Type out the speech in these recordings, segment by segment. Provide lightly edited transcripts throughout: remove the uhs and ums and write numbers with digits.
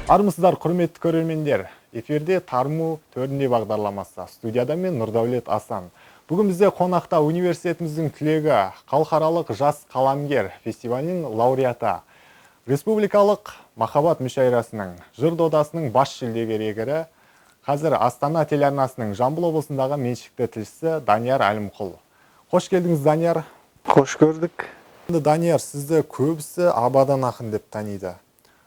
Армысыздар, құрметті көрермендер. Эфирде Тарму төрінде бағдарламасы. Студияда мен Нұрдәулет Асан. Бүгін бізде қонақта университетіміздің түлегі, халықаралық жас қаламгер фестивалінің лауреаты, республикалық махаббат мүшайрасының жыр додасының бас жүлдегері, қазір Астана телеарнасының Жамбыл облысындағы меншікті тілшісі Данияр Әлімқұл. Қош келдіңіз, Данияр. Қош көрдік. Данияр, сізді көбісі Абадан ақын деп таниды.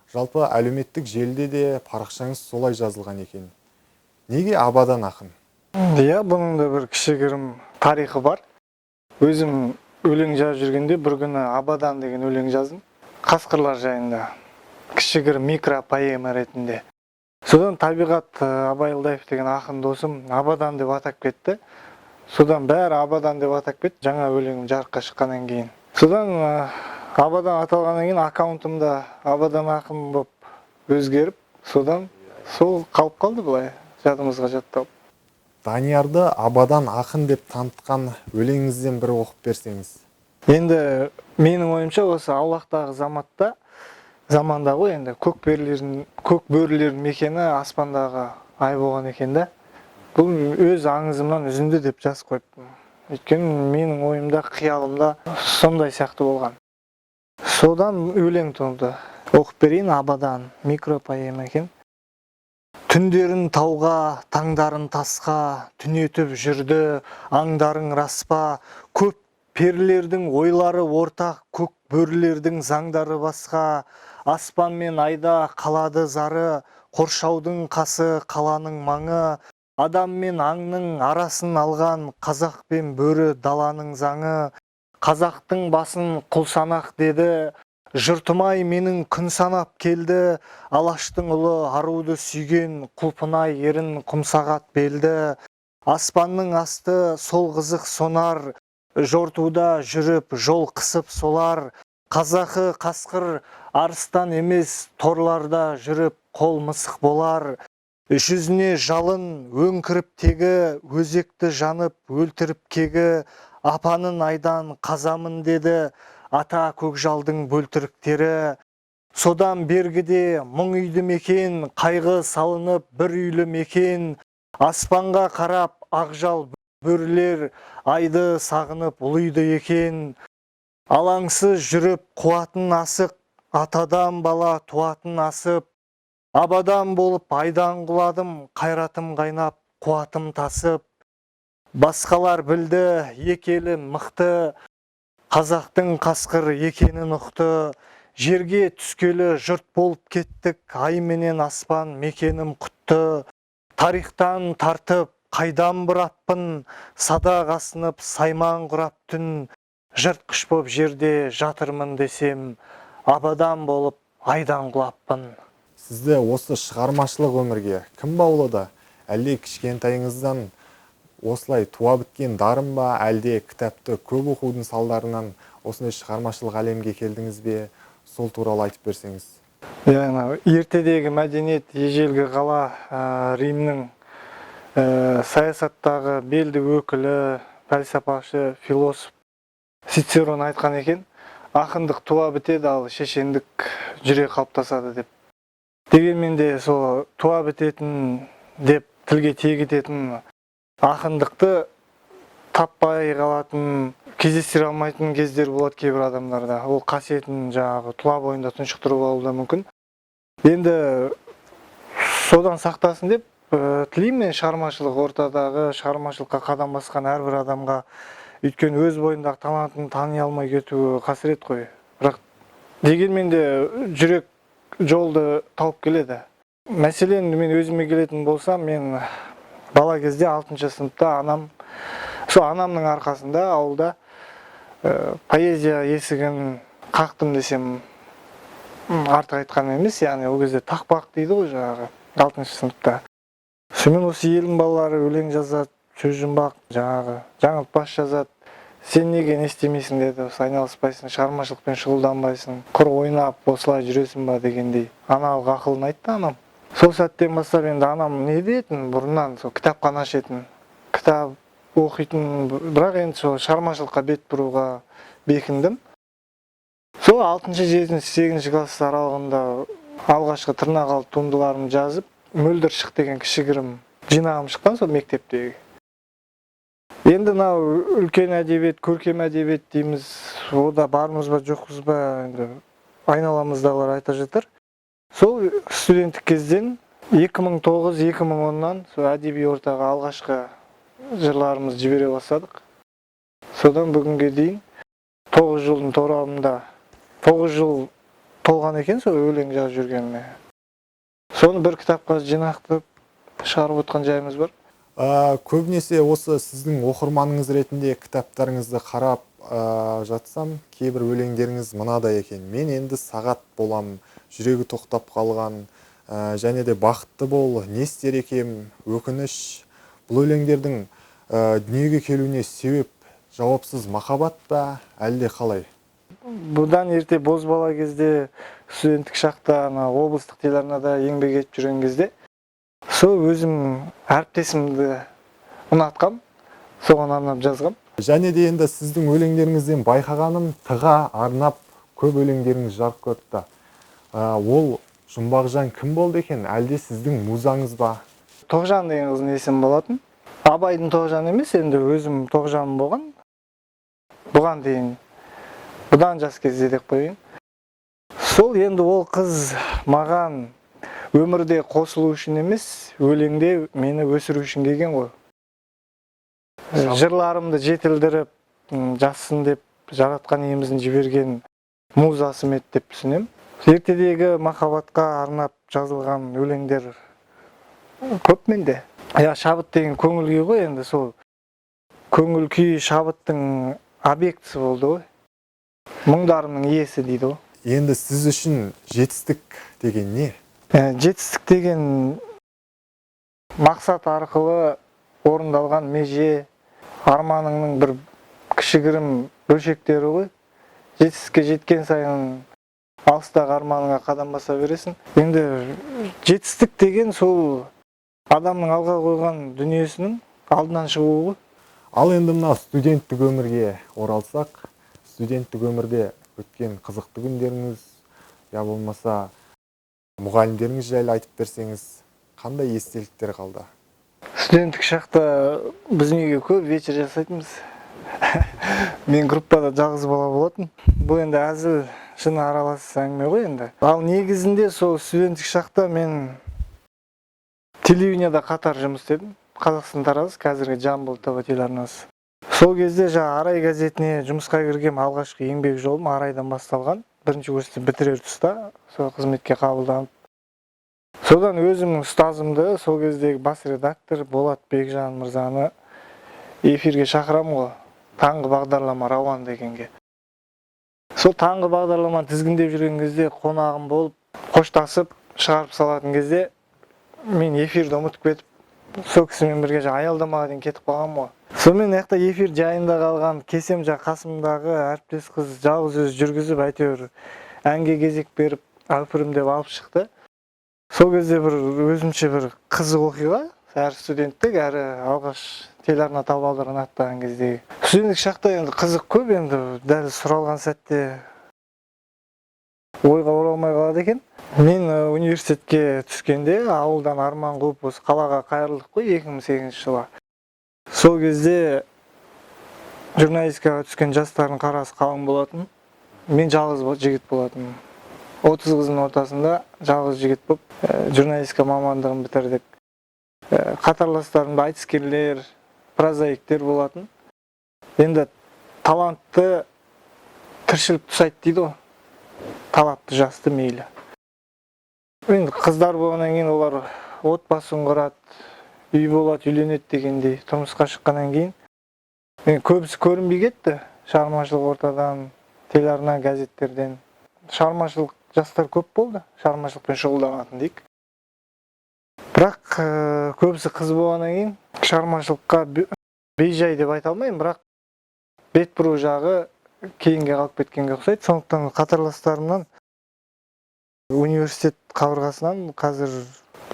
Жалпы әлеуметтік желіде де парақшаңыз солай жазылған екен. Неге Абадан ақын? Иә, бұның да бір кішігірім тарихы бар. Өзім өлең жазып жүргенде бір күні Абадан деген өлең жаздым. Қасқырлар жайында. Кішігірім микропоэма ретінде. Содан табиғат Абайылдаев деген ақын досым Абадан деп атап кетті. Содан бәрі Абадан деп атап кетті. Жаңа өлеңім жарыққа шыққаннан кейін. Содан Абадан аталғаннан кейін аккаунтымда Абадан ақын болып өзгеріп, содан сол қалып қалды былай, жадымызға жатталып. Даниярды Абадан ақын деп танытқан өлеңіңізден бір оқып берсеңіз. Енді менің ойымша осы Аулақтағы заманда ғой, енді көк бөрілердің мекені аспандағы ай болған екен да. Бұл өз аңызымнан үзінді деп жазып қойыппын. Өйткені менің ойымда, қиялымда сондай сияқты болған. Содан өлең туынды. Оқып берейін. Абадан микропоэма екен. Түндерін тауға, таңдарын тасқа, түнетіп жүрді, аңдарың распа. Көп перілердің ойлары ортақ, көк бөрілердің заңдары басқа. Аспан мен айда қалады зары, қоршаудың қасы, қаланың маңы. Адам мен аңның арасын алған, қазақ пен бөрі даланың заңы. Қазақтың басын құл санақ деді, жұртымай менің күн санап келді. Алаштың ұлы аруды сүйген, құлпынай ерін құмсағат белді. Аспанның асты сол қызық сонар, жортуда жүріп жол қысып солар. Қазақы қасқыр арыстан емес, торларда жүріп қол мысық болар. Жүзіне жалын өңкіріп тегі, өзекті жанып өлтіріп кегі. Апанын айдан қазамын деді, ата көкжалдың бөлтіріктері. Содан бергіде мұң үйді мекен, қайғы салынып бір үйлі мекен. Аспанға қарап ақжал бөрілер, айды сағынып ұлыйды екен. Алаңсыз жүріп қуатын асық, атадан бала туатын асып. Абадан болып айдан құладым, қайратым қайнап, қуатым тасып. Басқалар білді, екелі мықты, қазақтың қасқыр екенін ұқты. Жерге түскелі жұрт болып кеттік, ай менен аспан мекенім құтты. Тарихтан тартып, қайдан бұраппын, садақ асынып, сайман құрап түн. Жыртқыш боп жерде жатырмын десем, Абадан болып айдан құлаппын. Сізді осы шығармашылық өмірге кім баулады? Әлде кішкентайыңыздан осылай туа біткен дарын ба, әлде кітапты көп оқудың салдарынан осындай шығармашылық әлемге келдіңіз бе? Сол туралы айтып берсеңіз. Ертедегі мәдениет, ежелгі қала, Римнің саясаттағы белді өкілі, пәлсапашы, философ Цицерон айтқан екен, ақындық туа бітеді, ал шешендік жүре қалыптасады деп. Дегенмен де сол туа бітетін деп тілге тиек ететін ақындықты таппай қалатын, кездестіре алмайтын кездер болады кейбір адамдарда. Ол қасиетін жаңағы тұла бойында тұншықтырып алуы да мүмкін. Енді содан сақтасын деп тілеймін шығармашылық ортадағы, шығармашылыққа қадам басқан әрбір адамға. Өйткені өз бойындағы талантын тани алмай кетуі қасірет қой. Бірақ дегенмен де жүрек жолды тауып келеді. Мәселен, мен өзіме келетін болсам, мен бала кезде 6-шы сыныпта анамның арқасында ауылда поэзия есігін қақтым десем артық айтқан емес, яғни ол кезде тақпақ дейді ғой жаңағы 6-шы сыныпта. Сонымен осы елдің балалары өлең жазады, сөз жұмбақ, жаңағы жаңылтпаш жазады. Сен неге не істемейсің деді, айналыспайсың, шығармашылықпен шұғылданбайсың, құр ойнап осылай жүресің ба дегендей. Аналық ақылын айтты анам. Сол сәттен бастап енді анам не дейтін, бұрыннан сол кітапхана ашатын, кітап оқитын, бірақ енді сол шығармашылыққа бет бұруға бекіндім. Сол 6-шы, 7-шы, 8-ші класс аралығында алғашқы тырнақалды туындыларымды жазып, мөлдір шық деген кішігірім жинағым шыққан сол мектептегі. Енді мынау үлкен әдебиет, көркем әдебиет дейміз, ода бармыз ба, жоқпыз ба, енді айналамыздағылар айта жатыр. Сол студенттік кезден 2009-2010-нан сол әдеби ортаға алғашқы жырларымызды жібере бастадық. Содан бүгінге дейін 9 жылдың торабында 9 жыл толған екен сол өлең жазып жүргеніме. Соны бір кітапқа жинақтап шығарып отқан жайымыз бар. Көбінесе осы сіздің оқырманыңыз ретінде кітаптарыңызды қарап жатсам, кейбір өлеңдеріңіз мынадай екен: мен енді сағат болам, жүрегі тоқтап қалған, және де бақытты бол, не істер екем, өкініш. Бұл өлеңдердің дүниеге келуіне себеп жауапсыз махаббат па, әлде қалай? Бұдан ерте бозбала кезде, студенттік шақта облыстық телеарнада еңбек етіп жүрген кезде, сол өзім әріптесімді ұнатқам, соған арнап жазғам. Және де енді сіздің өлеңдеріңізден байқағаным, тыға арнап көп өлеңдеріңіз жарық көріпті. Ол Жұмбақжан кім болды екен, әлде сіздің музаңыз ба? Тоғжан деген қыздың есімі болатын. Абайдың Тоғжаны емес, енді өзім Тоғжаным болған. Бұған дейін, бұдан жас кезде деп қойын. Сол енді ол қыз маған өмірде қосылу үшін емес, өлеңде мені өсіру үшін келген ғой. Жырларымды жетілдіріп, жазсын деп жаратқан иеміздің жіберген музасым еді деп түсінем. Ертедегі махаббатқа арнап жазылған өлеңдер көп менде. Шабыт деген көңіл күй ғой, енді сол көңіл күй шабыттың объектісі болды ғой. Мұңдарымның иесі дейді ғой. Енді сіз үшін жетістік деген не? Жетістік деген мақсат арқылы орындалған меже, арманыңның бір кішігірім бөлшектері ғой. Жетістікке жеткен сайын алыстағы арманыңа қадам баса бересің. Енді жетістік деген сол адамның алға қойған дүниесінің алдынан шығуы ғой. Ал енді мына студенттік өмірге оралсақ, студенттік өмірде өткен қызықты күндеріңіз, я болмаса мұғалімдеріңіз жайлы айтып берсеңіз, қандай естеліктер қалды? Студенттік шақта біз неге көп вечер жасайтынбыз. Мен группада жалғыз бала болатын. Бұл енді әзіл, шын аралас әңгіме ғой енді. Ал негізінде сол студенттік шақта мен телевидениеда қатар жұмыс істедім. Қазақстан таразы, қазіргі Жамбыл ТВ телеарнасы. Сол кезде Арай газетіне жұмысқа кіргем, алғашқы еңбек жолым Арайдан басталған. Бірінші курсты бітірер тұста сол қызметке қабылданып. Содан өзімнің ұстазымды, сол кездегі бас редактор Болат Бекжан мырзаны эфирге шақырам ғой. Таңғы бағдарлама Рауан дегенге. Сол таңғы бағдарламаны тізгіндеп жүрген кезде қонағым болып, қоштасып шығарып салатын кезде мен эфирді ұмытып кетіп, сол кісімен бірге аялдамаға дейін кетіп қалғам ғой. Сонымен эфир жайында қалған кесем қасымдағы әріптес қыз жалғыз өзі жүргізіп, әйтеуір әнге кезек беріп, әупірім деп алып шықты. Сол кезде бір өзімше бір қызық оқиға, әрі студенттік, әрі алғаш телеарна табалдырығын аттаған кездегі. Студенттік шақта енді қызық көп, енді дәл сұралған сәтте ойға оралмай қалады екен. Мен университетке түскенде ауылдан арман қуып осы қалаға қайырылдық қой 2008 жылы. Сол кезде журналистикаға түскен жастардың қарасы қалың болатын. Мен жалғыз жігіт болатын. 30 қыздың ортасында жалғыз жігіт болып, журналистика мамандығын бітірдік. Қатарластарымда айтыскерлер, прозаиктер болатын. Енді талантты тіршілік тұсайды дейді ғой. Талапты жасты мейлі. Енді қыздар болғаннан кейін олар отбасын құрады, үй болады, үйленеді дегендей тұрмысқа шыққаннан кейін көбісі көрінбей кетті. Шығармашылық ортадан, телеарна, газеттерден. Шығармашылық жастар көп болды, шығармашылықпен шұғылданатын дейік. Бірақ көбісі қыз болғаннан кейін шығармашылыққа бейжай деп айта алмаймын, бірақ бет бұру жағы кейінге қалып кеткенге ұқсайды. Сондықтан қатарластарымнан университет қабырғасынан қазір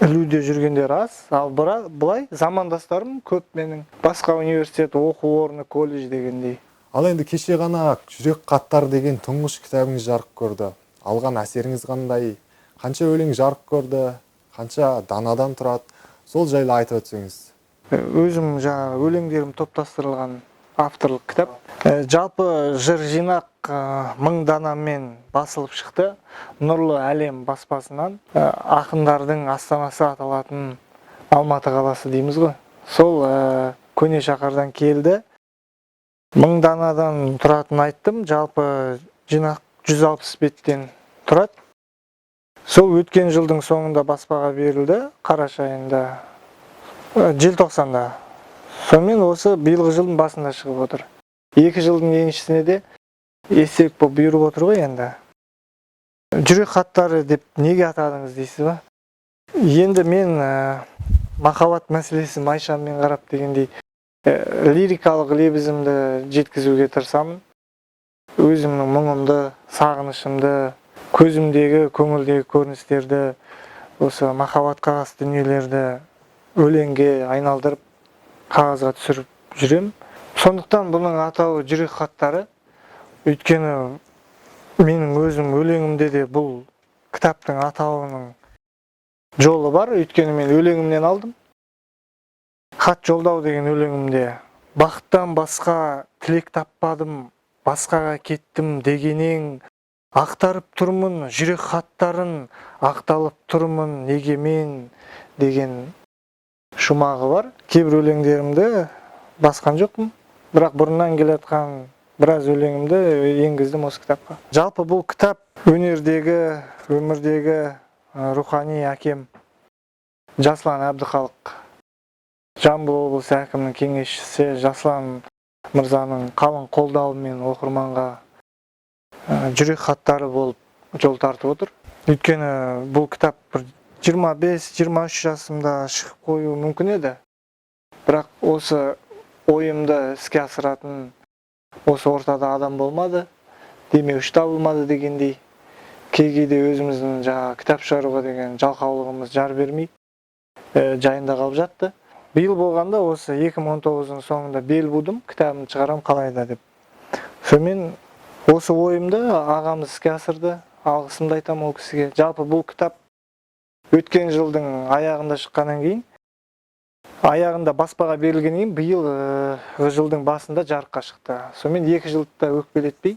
ілуде жүргендер аз, ал бұлай замандастарым көп менің. Басқа университет, оқу орны, колледж дегендей. Ал енді кеше ғана жүрек қаттар деген тұңғыш кітабыңыз жарық көрді. Алған әсеріңіз қандай? Қанша өлең жарық көрді, қанша данадан тұрады, сол жайлы айтып өтсеңіз. Өзім жаңағы өлеңдерім топтастырылған авторлық кітап. Жалпы жыр жинақ 1000 данамен басылып шықты. Нұрлы әлем баспасынан. Ақындардың астанасы аталатын Алматы қаласы дейміз ғой. Сол көне шаһардан келді. 1000 данадан тұратын айттым. Жалпы жинақ 160 беттен тұрады. Сол өткен жылдың соңында баспаға берілді, қараша айында, желтоқсанда. Сонымен осы биылғы жылдың басында шығып отыр. 2 жылдың еншісіне де естелік болып бұйырып отыр ғой енді. Жүрек хаттары деп неге атадыңыз дейсіз ба? Енді мен махаббат мәселесі майшаммен қарап дегендей лирикалық лебізімді жеткізуге тырысамын. Өзімнің мұңымды, сағынышымды, көзімдегі, көңілдегі көріністерді, осы махаббатқа қатысты дүниелерді өлеңге айналдырып, қағазға түсіріп жүрем. Сондықтан бұның атауы жүрек хаттары. Өйткені менің өзім өлеңімде де бұл кітаптың атауының жолы бар. Өйткені мен өлеңімнен алдым. Хат жолдау деген өлеңімде бақыттан басқа тілек таппадым, басқаға кеттім дегенең, ақтарып тұрмын жүрек хаттарын, ақталып тұрмын неге мен деген шумағы бар. Кейбір өлеңдерімді басқан жоқпын, бірақ бұрыннан келатқан біраз өлеңімді енгіздім осы кітапқа. Жалпы бұл кітап өнердегі, өмірдегі рухани әкем Жаслан Әбдіхалық, Жамбыл облысы әкімінің кеңесшісі Жаслан мырзаның қалың қолдауымен оқырманға жүрек хаттары болып жол тартып отыр. Өйткені бұл кітап 25-23 жасымда шығып қою мүмкін еді. Бірақ осы ойымды іске асыратын осы ортада адам болмады, демеуші табылмады дегендей. Кейде өзіміздің кітап шығаруға деген жалқаулығымыз жар бермей жайында қалып жатты. Биыл болғанда осы 2019-ның соңында бел будым, кітабымды шығарам қалайда деп. Сонымен осы ойымды ағамыз іске асырды, алғысымды айтам ол кісіге. Жалпы бұл кітап өткен жылдың аяғында шыққаннан кейін, аяғында баспаға берілгеннен кейін биыл жылдың басында жарыққа шықты. Сонымен 2 жылда өкпелетпей,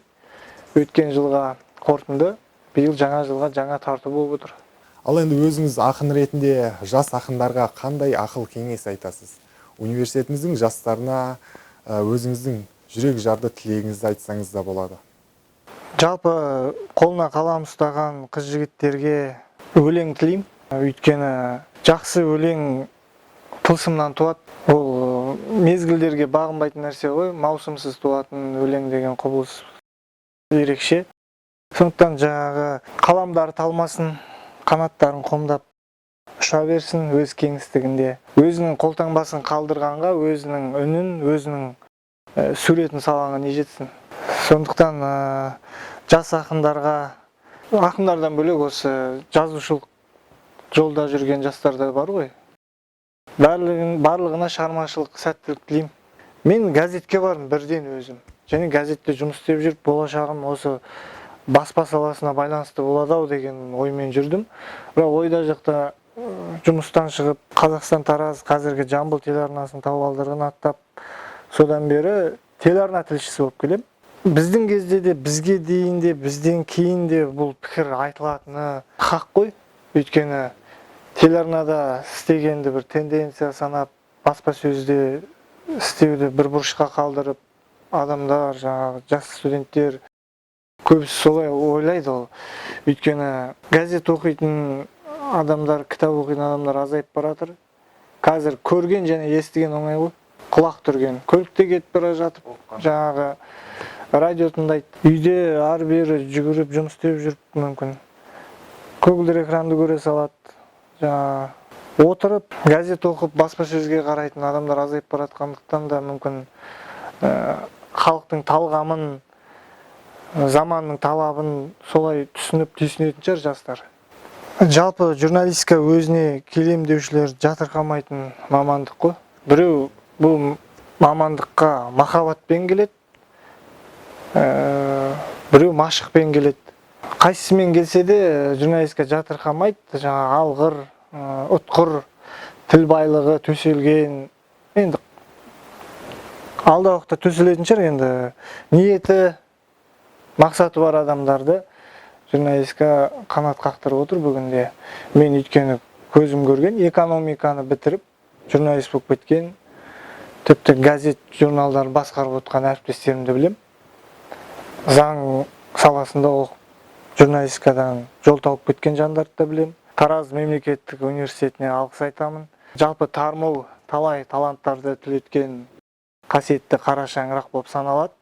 өткен жылға қорытынды, биыл жаңа жылға жаңа тарту болып отыр. Ал енді өзіңіз ақын ретінде жас ақындарға қандай ақыл кеңес айтасыз? Университетіміздің жастарына өзіңіздің жүрек жарды тілегіңізді айтсаңыз да болады. Жалпы қолына қалам ұстаған қыз жігіттерге өлең тілеймін. Өйткені жақсы өлең тылсымнан туады. Ол мезгілдерге бағынбайтын нәрсе ғой. Маусымсыз туатын өлең деген құбылыс ерекше. Сондықтан қаламдары талмасын, қанаттарын қомдап ұша берсін өз кеңістігінде. Өзінің қолтаңбасын қалдырғанға өзінің үнін, өзінің суретін салғанға не жетсін. Сондықтан жас ақындардан бөлек осы жазушылық жолда жүрген жастар да бар ғой. Барлығына шығармашылық сәттілік тілеймін. Мен газетке бардым бірден өзім. Және газетте жұмыс істеп жүріп, болашағым осы баспа саласына байланысты болады деген оймен жүрдім. Бірақ ойда жақта жұмыстан шығып, Қазақстан Тараз қазіргі Жамбыл телеарнасын тауып алдырған аттап, содан бері телеарна тілшісі болып келем. Біздің кезде де, бізге дейін де, бізден кейін де бұл пікір айтылатыны хақ қой. Өйткені телеарнада істегенді бір тенденция санап, баспасөзде істеуді бір бұрышқа қалдырып, адамдар, жас студенттер көбісі солай ойлайды ол. Өйткені газет оқитын адамдар, кітап оқитын адамдар азайып баратыр. Қазір көрген және естіген оңай ғой. Құлақ түрген. Көлікте кетіп бара жатып, радио тыңдайды. Үйде ары-бері жүгіріп, жұмыс істеп жүріп мүмкін. Көгілдір экранды көре салады. Отырып, газет оқып, баспасөзге қарайтын адамдар азайып баратқандықтан да мүмкін халықтың талғамын, заманның талабын солай түсініп түйсінетін шығар жастар. Жалпы журналистика өзіне келемдеушілер жатырқамайтын мамандық қой. Біреу бұл мамандыққа махаббатпен келеді, біреу машықпен келеді. кайсысымен келсе де журналистика жатыркамайт. Жаңа алгыр, уткур, тил байлыгы төселген. Енді алда уақытта төселетін шығар, енді ниеті, мақсаты бар адамдарды журналистика қанат қақтырып отыр бүгінде. Мен өйткені көзім көрген, экономиканы бітіріп, журналист болып кеткен, тіпті газет, журналдар басқарып отқан әріптестерімді білем. Заң саласында оқып, журналистикадан жол тауып кеткен жандарды да білем. Тараз мемлекеттік университетіне алғыс айтамын. Жалпы Тармол талай таланттарды түлеткен қасиетті қара шаңырақ болып саналады.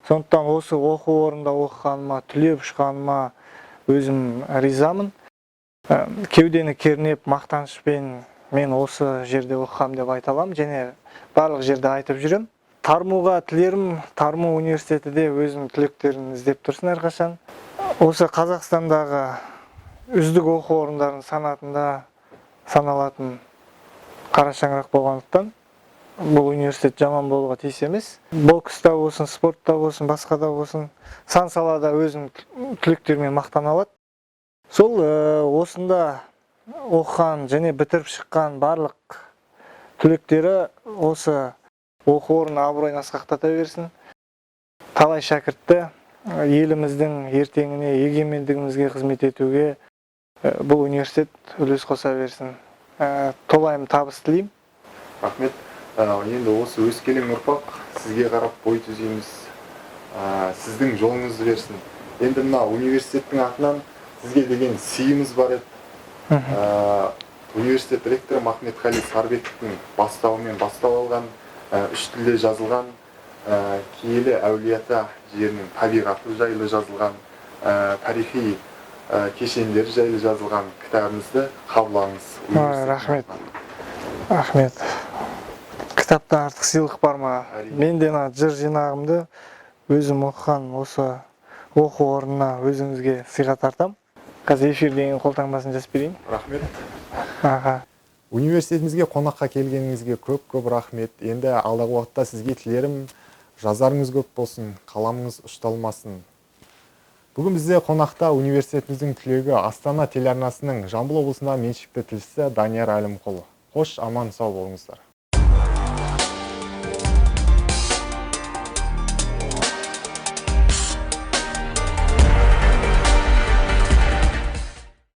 Сондықтан осы оқу орнында оқығаныма, түлеп ұшқаныма өзім ризамын. Кеудені кернеп, мақтанышпен мен осы жерде оқығам деп айта аламын, және барлық жерде айтып жүрем. Тармуға тілерім, Тарму университеті де өзінің түлектерін іздеп тұрсын әрқашан. Осы Қазақстандағы үздік оқу орындарының санатында саналатын қара шаңырақ болғандықтан бұл университет жаман болуға тиіс емес. Бокста болсын, спортта болсын, басқада болсын, сан салада өзінің түлектермен мақтана алады. Сол осында оқыған және бітіріп шыққан барлық түлектері осы оқу орны абыройын асқақтата берсін. Талай шәкіртті еліміздің ертеңіне, егемендігімізге қызмет етуге бұл университет үлес қоса берсін. Толайым табыс тілеймін. Рахмет. Енді осы өскелең ұрпақ сізге қарап бой түзейміз. Сіздің жолыңызды берсін. Енді мына университеттің атынан сізге деген сыйымыз бар еді. Университет ректоры Махметқали Сарбековтің бастауымен бастау алған, үш тілде жазылған, киелі әулиеата жерінің табиғаты жайлы жазылған, тарихи кешендер жайлы жазылған кітабыңызды қабыл алыңыз. Рахмет. Рахмет. Кітаптан артық сыйлық бар ма? Мен де жыр жинағымды өзім оқыған осы оқу орнына өзіңізге сыйға тартам. Қазір эфирден қолтаңбасын жазып берейін. Рахмет. Аға. Университетімізге қонаққа келгеніңізге көп рахмет. Енді алдағы уақытта сізге тілерім жазарыңыз көп болсын, қаламыңыз ұшталмасын. Бүгін бізде қонақта университетіміздің түлегі Астана телеарнасының Жамбыл облысындағы меншікті тілшісі Данияр Әлімқұлы. Қош, аман сау болыңыздар.